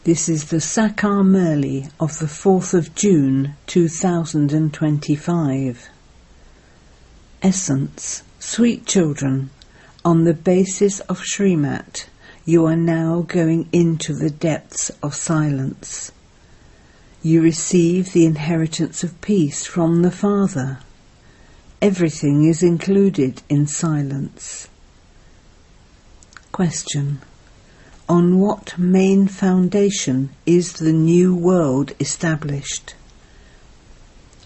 This is the Sakar Murli of the 4th of June 2025. Essence, sweet children, on the basis of Srimat, you are now going into the depths of silence. You receive the inheritance of peace from the Father. Everything is included in silence. Question: on what main foundation is the new world established?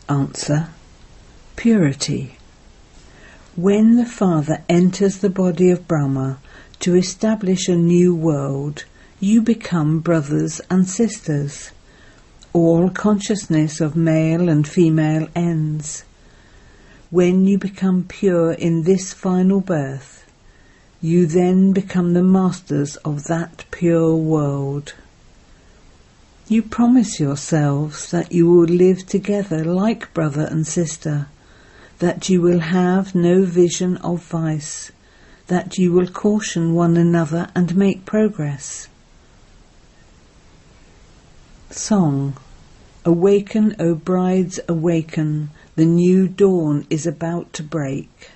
Answer: purity. When the Father enters the body of Brahma to establish a new world, you become brothers and sisters. All consciousness of male and female ends. When you become pure in this final birth, you then become the masters of that pure world. You promise yourselves that you will live together like brother and sister, that you will have no vision of vice, that you will caution one another and make progress. Song: Awaken, O brides, awaken, the new dawn is about to break.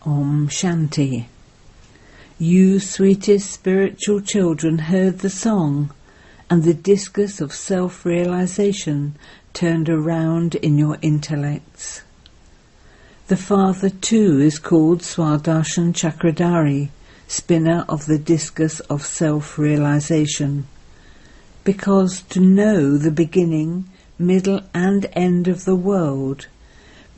Om Shanti. You sweetest spiritual children heard the song, and the discus of self-realization turned around in your intellects. The Father too is called Swardarshan Chakradhari, spinner of the discus of self-realization, because to know the beginning, middle and end of the world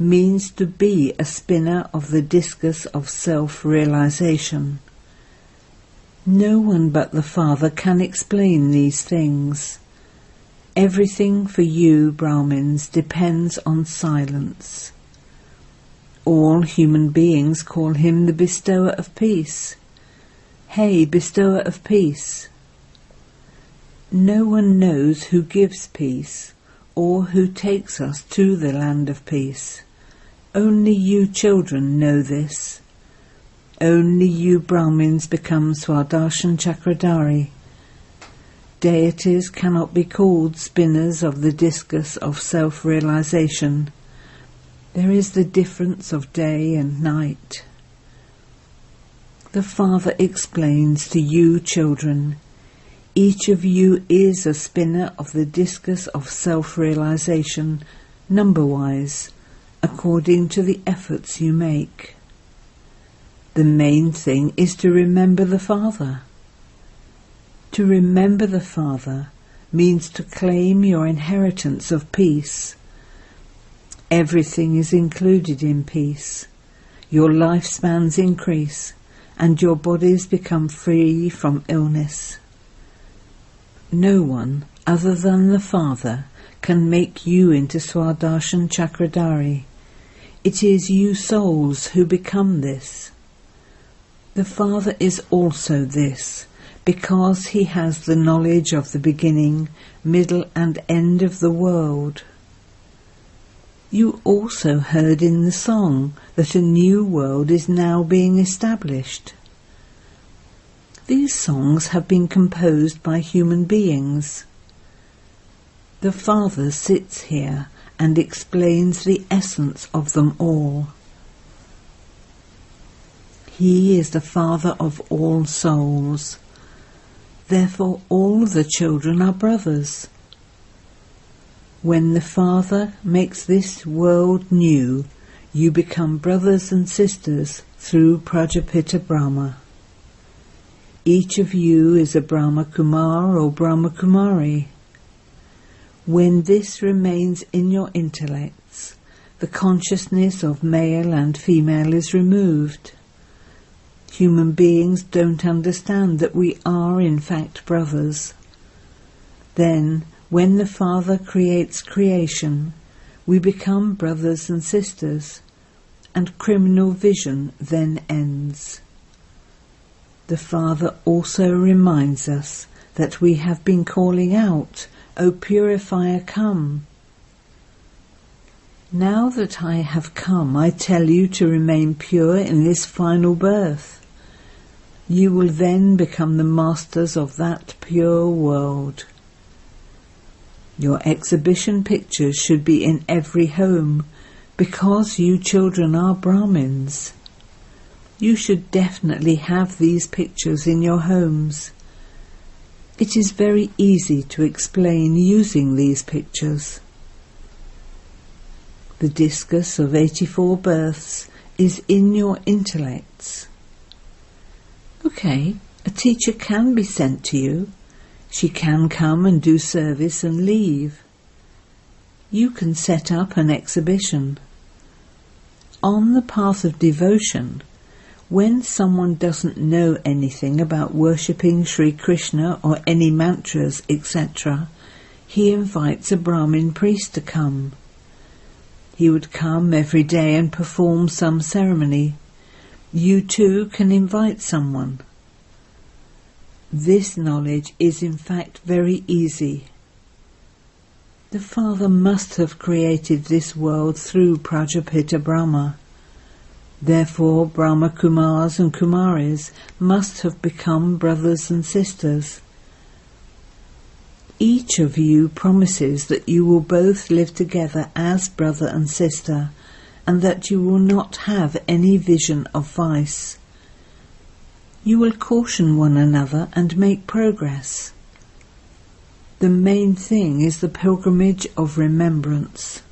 means to be a spinner of the discus of self-realization. No one but the Father can explain these things. Everything for you, Brahmins, depends on silence. All human beings call him the bestower of peace. Hey, bestower of peace! No one knows who gives peace or who takes us to the land of peace. Only you children know this. Only you Brahmins become Swardarshan Chakradhari. Deities cannot be called spinners of the discus of self-realization. There is the difference of day and night. The Father explains to you children, each of you is a spinner of the discus of self-realization, number-wise, according to the efforts you make. The main thing is to remember the Father. To remember the Father means to claim your inheritance of peace. Everything is included in peace. Your lifespans increase, and your bodies become free from illness. No one other than the Father can make you into Swardarshan Chakradhari. It is you souls who become this. The Father is also this, because he has the knowledge of the beginning, middle and end of the world. You also heard in the song that a new world is now being established. These songs have been composed by human beings. The Father sits here and explains the essence of them all. He is the Father of all souls. Therefore all the children are brothers. When the Father makes this world new, you become brothers and sisters through Prajapita Brahma. Each of you is a brahmakumar or brahmakumari. When this remains in your intellects, the consciousness of male and female is removed. Human beings don't understand that we are in fact brothers. Then, when the Father creates creation, we become brothers and sisters, and criminal vision then ends. The Father also reminds us that we have been calling out, O purifier, come. Now that I have come, I tell you to remain pure in this final birth. You will then become the masters of that pure world. Your exhibition pictures should be in every home, because you children are Brahmins. You should definitely have these pictures in your homes. It is very easy to explain using these pictures. The discus of 84 births is in your intellects. Okay, a teacher can be sent to you. She can come and do service and leave. You can set up an exhibition. On the path of devotion, when someone doesn't know anything about worshipping Sri Krishna or any mantras, etc., he invites a Brahmin priest to come. He would come every day and perform some ceremony. You too can invite someone. This knowledge is in fact very easy. The Father must have created this world through Prajapita Brahma. Therefore, brahmakumaris and kumaris must have become brothers and sisters. Each of you promises that you will both live together as brother and sister, and that you will not have any vision of vice. You will caution one another and make progress. The main thing is the pilgrimage of remembrance.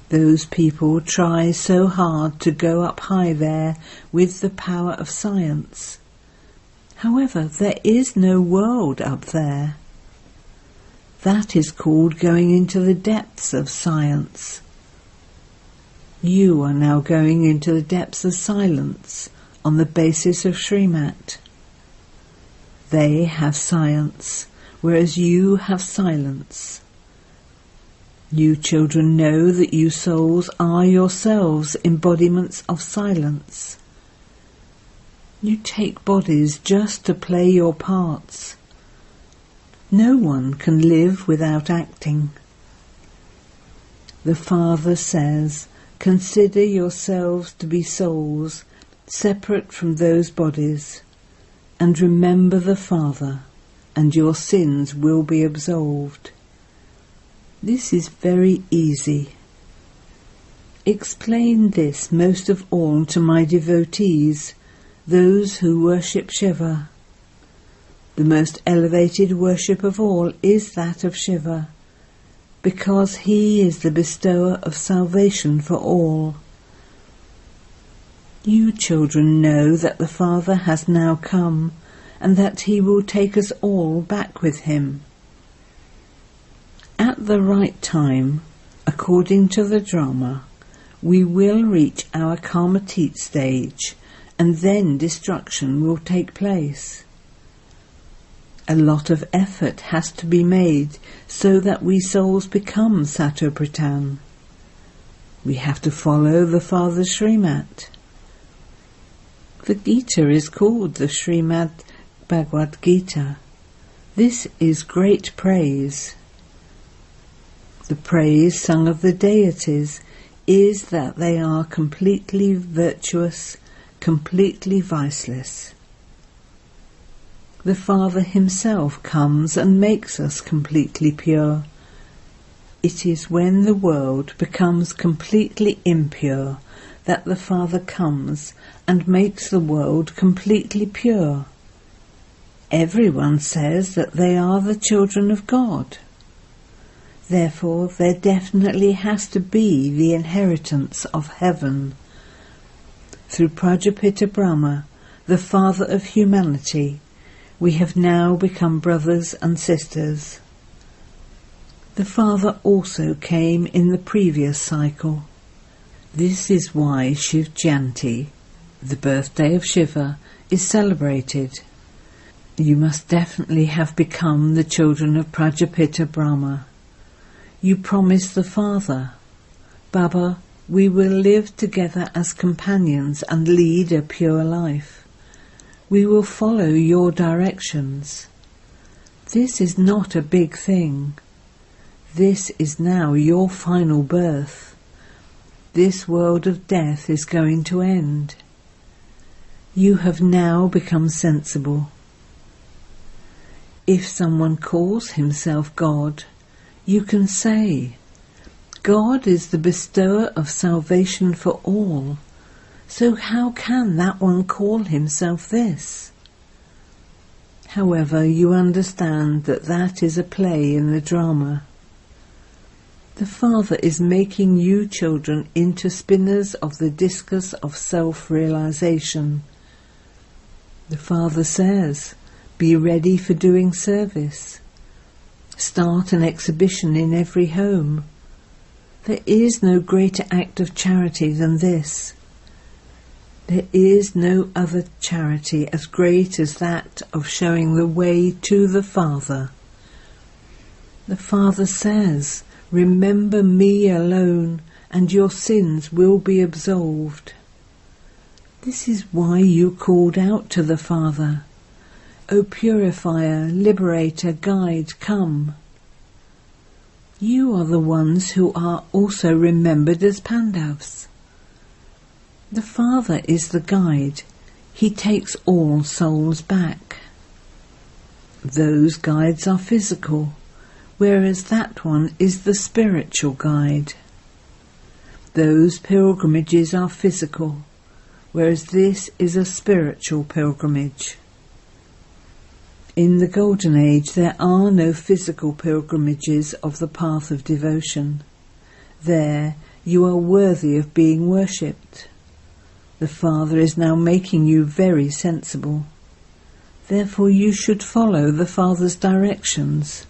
Those people try so hard to go up high there with the power of science. However, there is no world up there. That is called going into the depths of science. You are now going into the depths of silence on the basis of Srimat. They have science, whereas you have silence. You children know that you souls are yourselves embodiments of silence. You take bodies just to play your parts. No one can live without acting. The Father says, consider yourselves to be souls separate from those bodies, and remember the Father, and your sins will be absolved. This is very easy. Explain this most of all to my devotees, those who worship Shiva. The most elevated worship of all is that of Shiva, because he is the bestower of salvation for all. You children know that the Father has now come, and that he will take us all back with him. At the right time, according to the drama, we will reach our karmatit stage, and then destruction will take place. A lot of effort has to be made so that we souls become Satopratan. We have to follow the Father's Srimat. The Gita is called the Srimad Bhagavad Gita. This is great praise. The praise sung of the deities is that they are completely virtuous, completely viceless. The Father himself comes and makes us completely pure. It is when the world becomes completely impure that the Father comes and makes the world completely pure. Everyone says that they are the children of God. Therefore, there definitely has to be the inheritance of heaven. Through Prajapita Brahma, the Father of humanity, we have now become brothers and sisters. The Father also came in the previous cycle. This is why Shiv Jayanti, the birthday of Shiva, is celebrated. You must definitely have become the children of Prajapita Brahma. You promise the Father, Baba, we will live together as companions and lead a pure life. We will follow your directions. This is not a big thing. This is now your final birth. This world of death is going to end. You have now become sensible. If someone calls himself God, you can say, God is the bestower of salvation for all, so how can that one call himself this? However, you understand that that is a play in the drama. The Father is making you children into spinners of the discus of self-realization. The Father says, be ready for doing service. Start an exhibition in every home. There is no greater act of charity than this. There is no other charity as great as that of showing the way to the Father. The Father says, remember me alone, and your sins will be absolved. This is why you called out to the Father, O Purifier, Liberator, Guide, come. You are the ones who are also remembered as Pandavas. The Father is the guide. He takes all souls back. Those guides are physical, whereas that one is the spiritual guide. Those pilgrimages are physical, whereas this is a spiritual pilgrimage. In the Golden Age there are no physical pilgrimages of the path of devotion. There you are worthy of being worshipped. The Father is now making you very sensible. Therefore you should follow the Father's directions.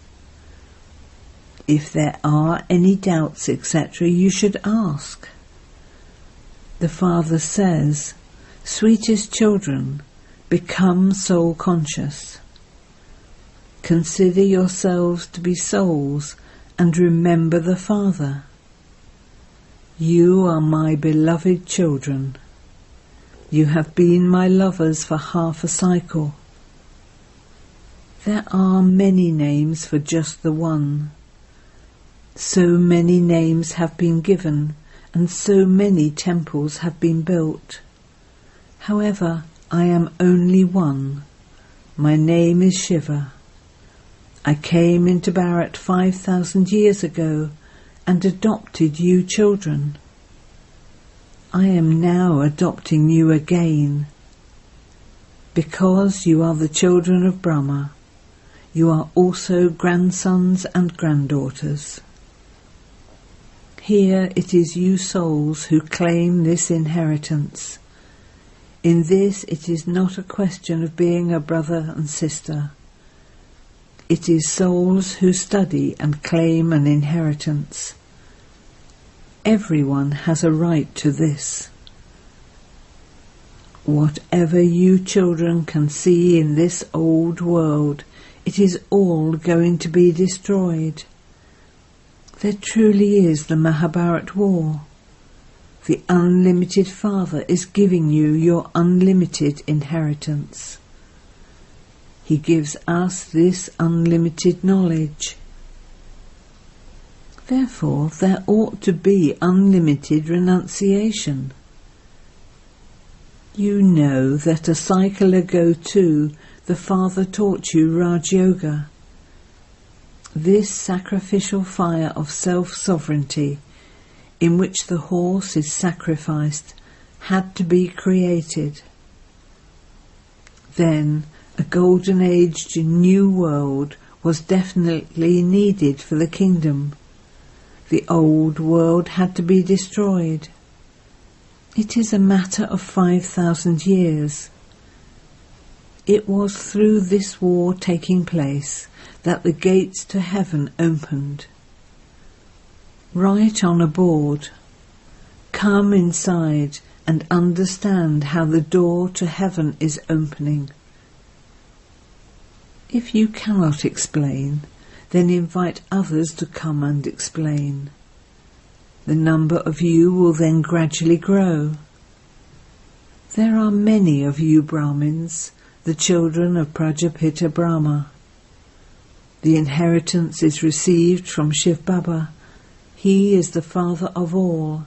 If there are any doubts, etc., you should ask. The Father says, sweetest children, become soul conscious. Consider yourselves to be souls and remember the Father. You are my beloved children. You have been my lovers for half a cycle. There are many names for just the one. So many names have been given, and so many temples have been built. However, I am only one. My name is Shiva. I came into Bharat 5,000 years ago and adopted you children. I am now adopting you again. Because you are the children of Brahma, you are also grandsons and granddaughters. Here it is you souls who claim this inheritance. In this it is not a question of being a brother and sister. It is souls who study and claim an inheritance. Everyone has a right to this. Whatever you children can see in this old world, it is all going to be destroyed. There truly is the Mahabharat war. The unlimited Father is giving you your unlimited inheritance. He gives us this unlimited knowledge. Therefore, there ought to be unlimited renunciation. You know that a cycle ago too, the Father taught you Raj Yoga. This sacrificial fire of self-sovereignty, in which the horse is sacrificed, had to be created. Then, a golden-aged new world was definitely needed for the kingdom. The old world had to be destroyed. It is a matter of 5,000 years. It was through this war taking place that the gates to heaven opened. Write on a board, come inside and understand how the door to heaven is opening. If you cannot explain, then invite others to come and explain. The number of you will then gradually grow. There are many of you Brahmins, the children of Prajapita Brahma. The inheritance is received from Shiv Baba. He is the Father of all.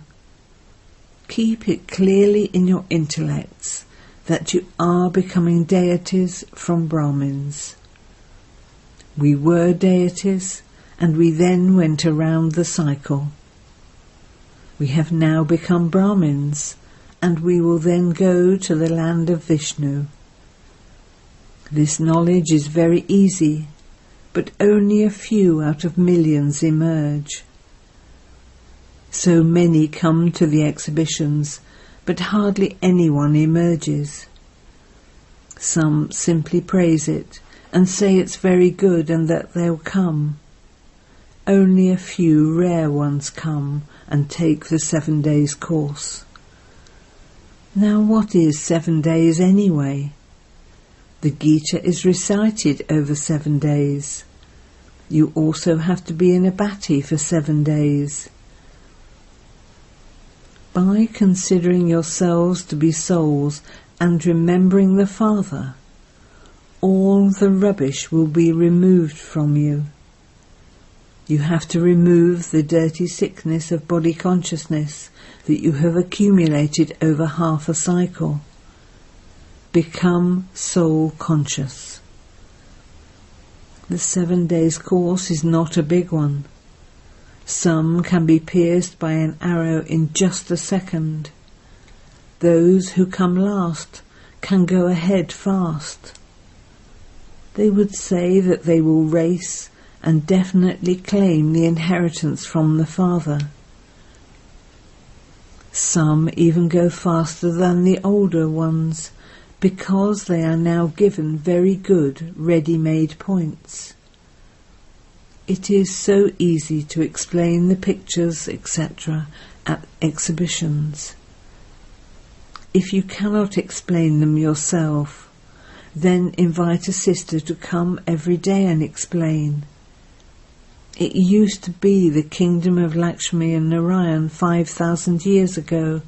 Keep it clearly in your intellects that you are becoming deities from Brahmins. We were deities, and we then went around the cycle. We have now become Brahmins, and we will then go to the land of Vishnu. This knowledge is very easy, but only a few out of millions emerge. So many come to the exhibitions, but hardly anyone emerges. Some simply praise it and say it's very good and that they'll come. Only a few rare ones come and take the 7 days course. Now what is 7 days anyway? The Gita is recited over 7 days. You also have to be in a bhatti for 7 days. By considering yourselves to be souls and remembering the Father, all the rubbish will be removed from you. You have to remove the dirty sickness of body consciousness that you have accumulated over half a cycle. Become soul conscious. The 7 days course is not a big one. Some can be pierced by an arrow in just a second. Those who come last can go ahead fast. They would say that they will race and definitely claim the inheritance from the Father. Some even go faster than the older ones because they are now given very good ready-made points. It is so easy to explain the pictures, etc., at exhibitions. If you cannot explain them yourself, then invite a sister to come every day and explain. It used to be the kingdom of Lakshmi and Narayan 5,000 years ago.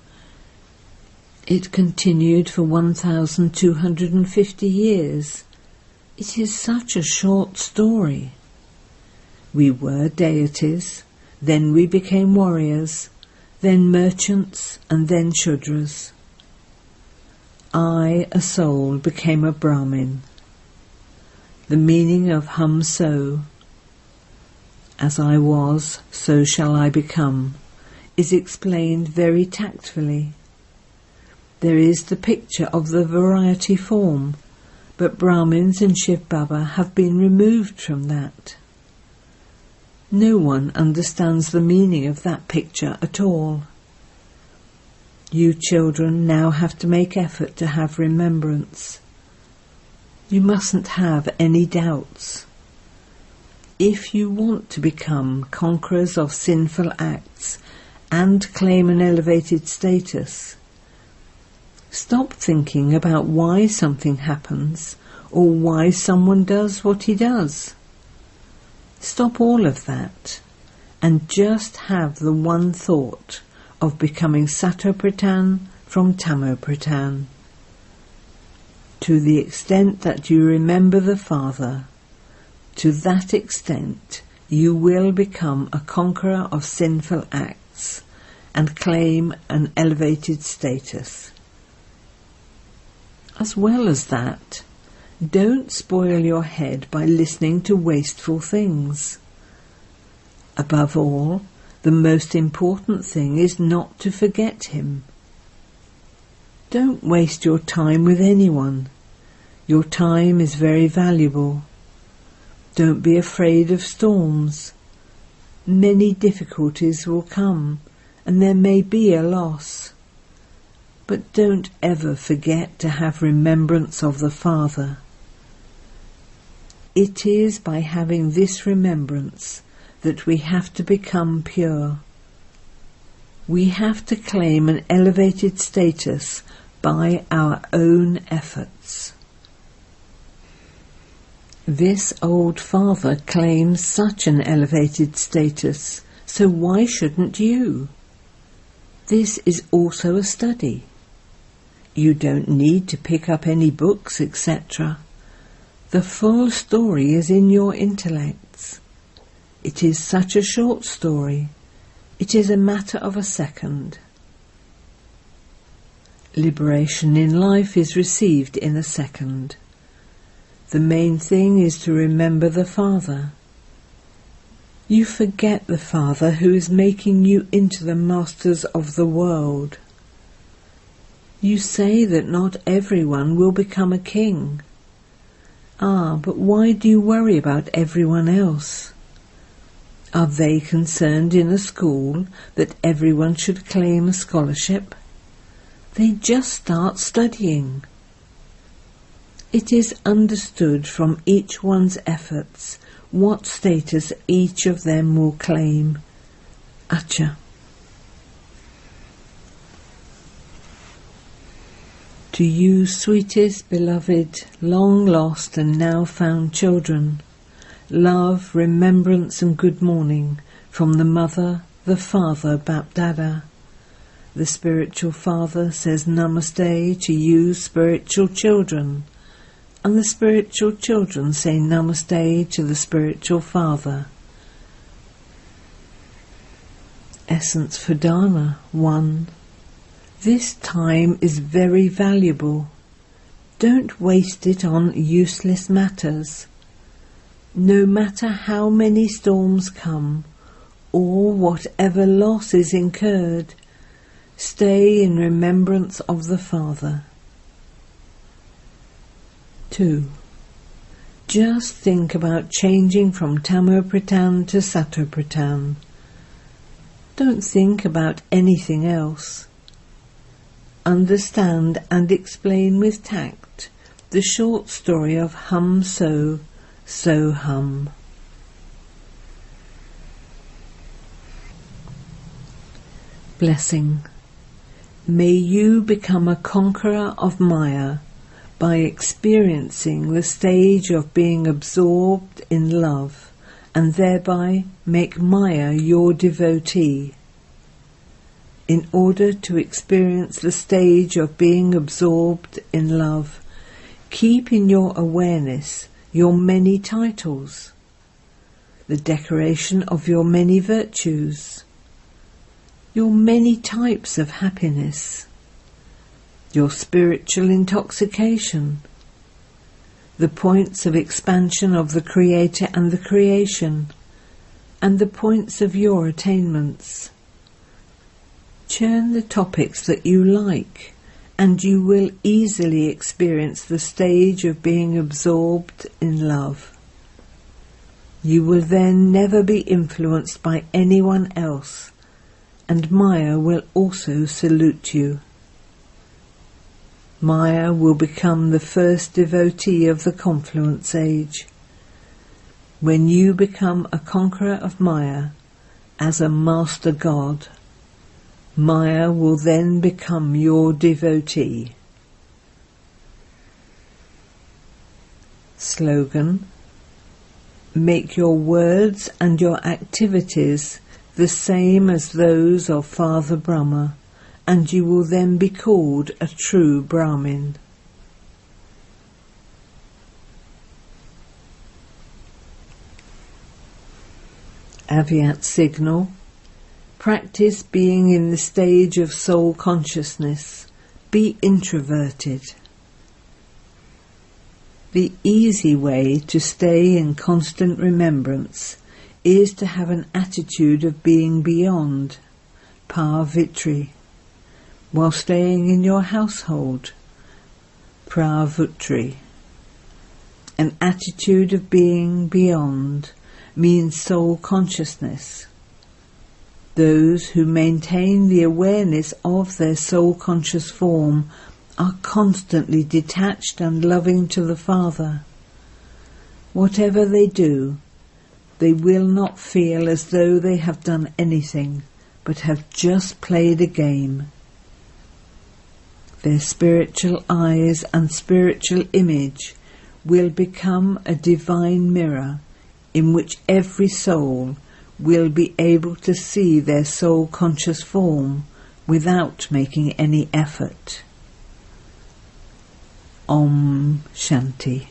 It continued for 1,250 years. It is such a short story. We were deities, then we became warriors, then merchants, and then Shudras. I, a soul, became a Brahmin. The meaning of hum so, as I was, so shall I become, is explained very tactfully. There is the picture of the variety form, but Brahmins and Shiv Baba have been removed from that. No one understands the meaning of that picture at all. You children now have to make effort to have remembrance. You mustn't have any doubts. If you want to become conquerors of sinful acts and claim an elevated status, stop thinking about why something happens or why someone does what he does. Stop all of that and just have the one thought of becoming Sattva-pradhan from Tamo-pradhan. To the extent that you remember the Father, to that extent you will become a conqueror of sinful acts and claim an elevated status. As well as that, don't spoil your head by listening to wasteful things. Above all, the most important thing is not to forget him. Don't waste your time with anyone. Your time is very valuable. Don't be afraid of storms. Many difficulties will come, and there may be a loss. But don't ever forget to have remembrance of the Father. It is by having this remembrance that we have to become pure. We have to claim an elevated status by our own efforts. This old father claims such an elevated status, so why shouldn't you? This is also a study. You don't need to pick up any books, etc. The full story is in your intellects. It is such a short story. It is a matter of a second. Liberation in life is received in a second. The main thing is to remember the Father. You forget the Father who is making you into the masters of the world. You say that not everyone will become a king. But why do you worry about everyone else? Are they concerned in a school that everyone should claim a scholarship? They just start studying. It is understood from each one's efforts what status each of them will claim. Acha. To you, sweetest, beloved, long lost and now found children, love, remembrance and good morning from the Mother, the Father, Bapdada. The spiritual Father says Namaste to you, spiritual children, and the spiritual children say Namaste to the spiritual Father. Essence for Dharna 1. This time is very valuable. Don't waste it on useless matters. No matter how many storms come, or whatever loss is incurred, stay in remembrance of the Father. 2. Just think about changing from Tamopratan to Satopratan. Don't think about anything else. Understand and explain with tact the short story of hum so, so hum. Blessing. May you become a conqueror of Maya by experiencing the stage of being absorbed in love, and thereby make Maya your devotee. In order to experience the stage of being absorbed in love, keep in your awareness your many titles, the decoration of your many virtues, your many types of happiness, your spiritual intoxication, the points of expansion of the Creator and the creation, and the points of your attainments. Churn the topics that you like, and you will easily experience the stage of being absorbed in love. You will then never be influenced by anyone else, and Maya will also salute you. Maya will become the first devotee of the confluence age. When you become a conqueror of Maya as a master god, Maya will then become your devotee. Slogan. Make your words and your activities the same as those of Father Brahma, and you will then be called a true Brahmin. Avyat signal. Practice being in the stage of soul consciousness. Be introverted. The easy way to stay in constant remembrance is to have an attitude of being beyond, Parvitri, while staying in your household, Pravutri. An attitude of being beyond means soul consciousness. Those who maintain the awareness of their soul-conscious form are constantly detached and loving to the Father. Whatever they do, they will not feel as though they have done anything, but have just played a game. Their spiritual eyes and spiritual image will become a divine mirror in which every soul will be able to see their soul-conscious form without making any effort. Om Shanti.